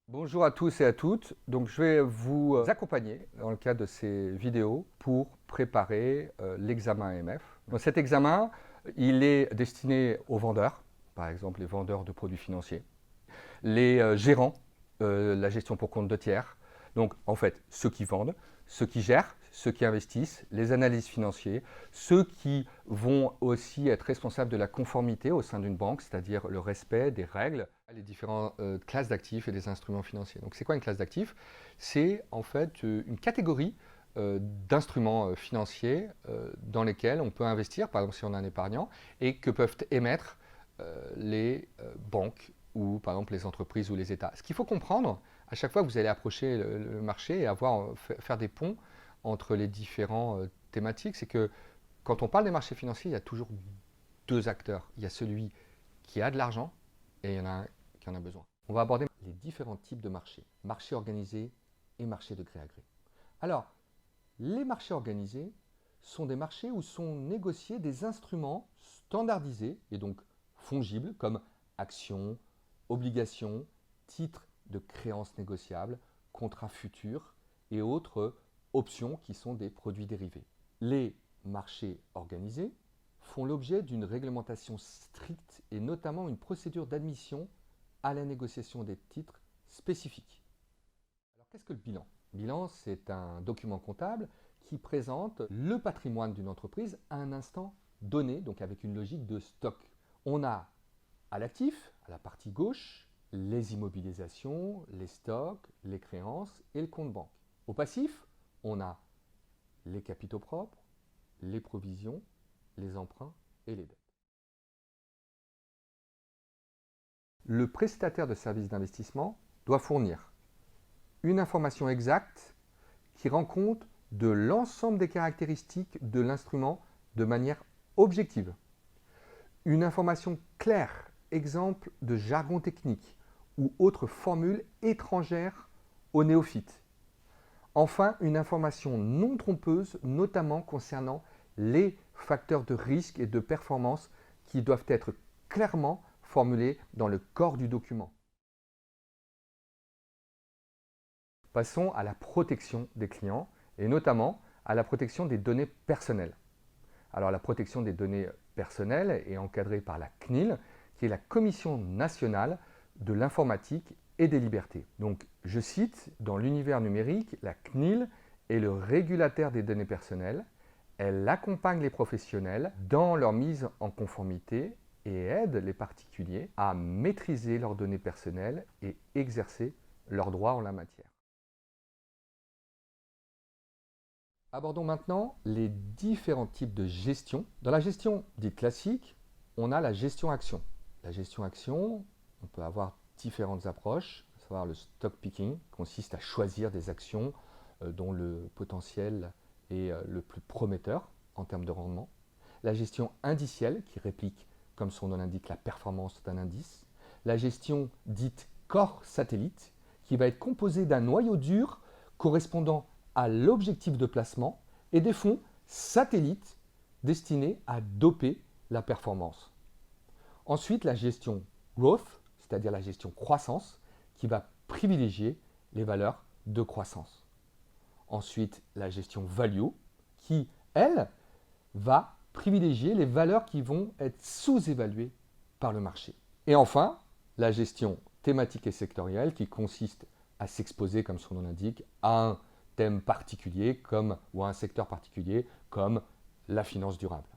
Bonjour à tous et à toutes. Donc, je vais vous accompagner dans le cadre de ces vidéos pour préparer l'examen AMF. Donc, cet examen, il est destiné aux vendeurs, par exemple les vendeurs de produits financiers, les gérants, la gestion pour compte de tiers. Donc, en fait, ceux qui vendent, ceux qui gèrent, ceux qui investissent, les analystes financiers, ceux qui vont aussi être responsables de la conformité au sein d'une banque, c'est-à-dire le respect des règles, les différentes classes d'actifs et des instruments financiers. Donc, c'est quoi une classe d'actifs? C'est en fait une catégorie d'instruments financiers dans lesquels on peut investir, par exemple si on est un épargnant, et que peuvent émettre les banques ou par exemple les entreprises ou les États. Ce qu'il faut comprendre, à chaque fois que vous allez approcher le marché et faire des ponts entre les différentes thématiques, c'est que quand on parle des marchés financiers, il y a toujours deux acteurs. Il y a celui qui a de l'argent et il y en a un qui en a besoin. On va aborder les différents types de marchés, marché organisé et marché de gré à gré. Alors, les marchés organisés sont des marchés où sont négociés des instruments standardisés et donc fongibles comme actions, obligations, titres de créances négociables, contrats futurs et autres options qui sont des produits dérivés. Les marchés organisés font l'objet d'une réglementation stricte et notamment une procédure d'admission à la négociation des titres spécifiques. Alors qu'est-ce que le bilan? Le bilan, c'est un document comptable qui présente le patrimoine d'une entreprise à un instant donné, donc avec une logique de stock. On a à l'actif, à la partie gauche, les immobilisations, les stocks, les créances et le compte banque. Au passif, on a les capitaux propres, les provisions, les emprunts et les dettes. Le prestataire de services d'investissement doit fournir une information exacte qui rend compte de l'ensemble des caractéristiques de l'instrument de manière objective. Une information claire, exemple de jargon technique ou autre formule étrangère aux néophytes. Enfin, une information non trompeuse, notamment concernant les facteurs de risque et de performance qui doivent être clairement formulés dans le corps du document. Passons à la protection des clients et notamment à la protection des données personnelles. Alors la protection des données personnelles est encadrée par la CNIL, qui est la Commission nationale de l'informatique et des libertés. Donc je cite, dans l'univers numérique, la CNIL est le régulateur des données personnelles. Elle accompagne les professionnels dans leur mise en conformité et aide les particuliers à maîtriser leurs données personnelles et exercer leurs droits en la matière. Abordons maintenant les différents types de gestion. Dans la gestion dite classique, on a la gestion action. La gestion action, on peut avoir différentes approches, à savoir le stock picking, consiste à choisir des actions dont le potentiel est le plus prometteur en termes de rendement. La gestion indicielle, qui réplique, comme son nom l'indique, la performance d'un indice. La gestion dite corps satellite, qui va être composée d'un noyau dur correspondant à l'objectif de placement et des fonds satellites destinés à doper la performance. Ensuite, la gestion growth, c'est-à-dire la gestion croissance, qui va privilégier les valeurs de croissance. Ensuite, la gestion value, qui, elle, va privilégier les valeurs qui vont être sous-évaluées par le marché. Et enfin, la gestion thématique et sectorielle, qui consiste à s'exposer, comme son nom l'indique, à un thème particulier ou à un secteur particulier comme la finance durable.